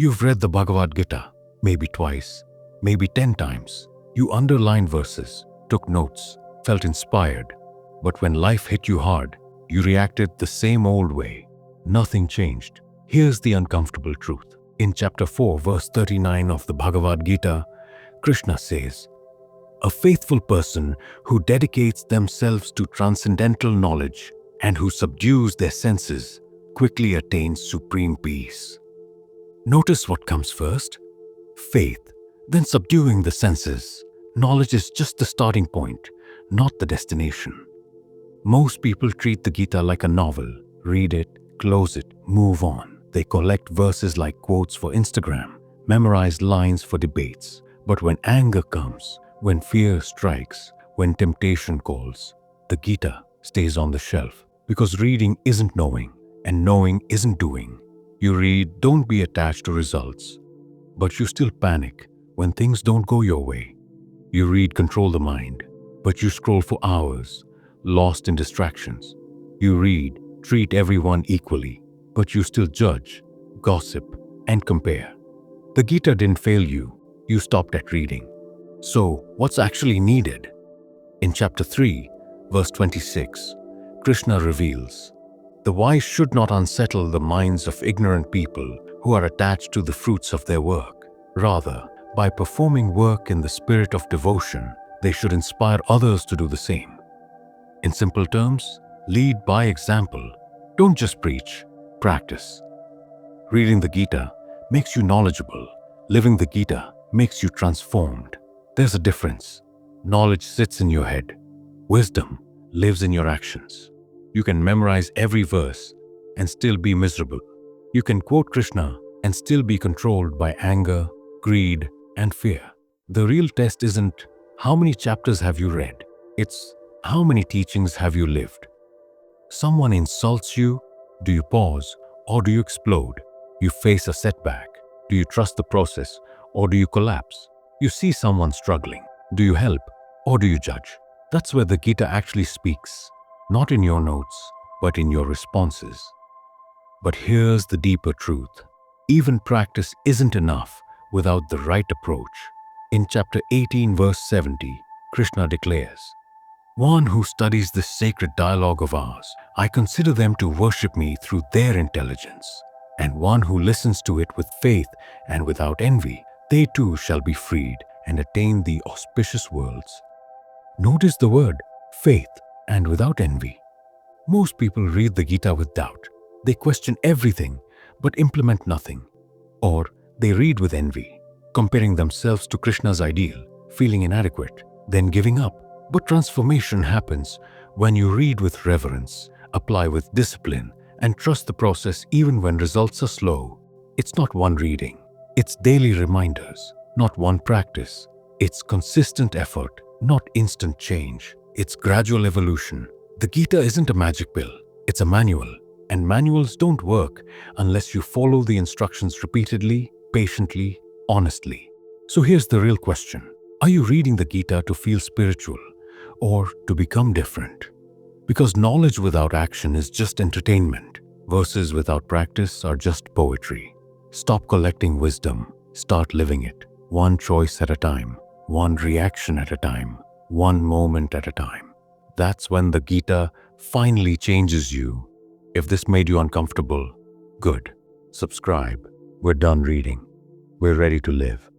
You've read the Bhagavad Gita, maybe twice, maybe 10 times. You underlined verses, took notes, felt inspired. But when life hit you hard, you reacted the same old way. Nothing changed. Here's the uncomfortable truth. In chapter 4, verse 39 of the Bhagavad Gita, Krishna says, "A faithful person who dedicates themselves to transcendental knowledge and who subdues their senses quickly attains supreme peace." Notice what comes first? Faith, then subduing the senses. Knowledge is just the starting point, not the destination. Most people treat the Gita like a novel. Read it, close it, move on. They collect verses like quotes for Instagram, memorize lines for debates. But when anger comes, when fear strikes, when temptation calls, the Gita stays on the shelf. Because reading isn't knowing, and knowing isn't doing. You read, don't be attached to results. But you still panic when things don't go your way. You read, control the mind. But you scroll for hours, lost in distractions. You read, treat everyone equally. But you still judge, gossip, and compare. The Gita didn't fail you. You stopped at reading. So, what's actually needed? In chapter 3, verse 26, Krishna reveals, "The wise should not unsettle the minds of ignorant people who are attached to the fruits of their work. Rather, by performing work in the spirit of devotion, they should inspire others to do the same." In simple terms, lead by example. Don't just preach, practice. Reading the Gita makes you knowledgeable. Living the Gita makes you transformed. There's a difference. Knowledge sits in your head. Wisdom lives in your actions. You can memorize every verse and still be miserable. You can quote Krishna and still be controlled by anger, greed, and fear. The real test isn't how many chapters have you read. It's how many teachings have you lived. Someone insults you, do you pause or do you explode? You face a setback. Do you trust the process or do you collapse? You see someone struggling. Do you help or do you judge? That's where the Gita actually speaks. Not in your notes, but in your responses. But here's the deeper truth. Even practice isn't enough without the right approach. In chapter 18, verse 70, Krishna declares, "One who studies this sacred dialogue of ours, I consider them to worship me through their intelligence. And one who listens to it with faith and without envy, they too shall be freed and attain the auspicious worlds." Notice the word, faith and without envy. Most people read the Gita with doubt. They question everything but implement nothing. Or they read with envy, comparing themselves to Krishna's ideal, feeling inadequate, then giving up. But transformation happens when you read with reverence, apply with discipline, and trust the process even when results are slow. It's not one reading. It's daily reminders, not one practice. It's consistent effort, not instant change. It's gradual evolution. The Gita isn't a magic pill. It's a manual. And manuals don't work unless you follow the instructions repeatedly, patiently, honestly. So here's the real question. Are you reading the Gita to feel spiritual or to become different? Because knowledge without action is just entertainment. Verses without practice are just poetry. Stop collecting wisdom. Start living it. One choice at a time. One reaction at a time. One moment at a time. That's when the Gita finally changes you. If this made you uncomfortable, good. Subscribe. We're done reading. We're ready to live.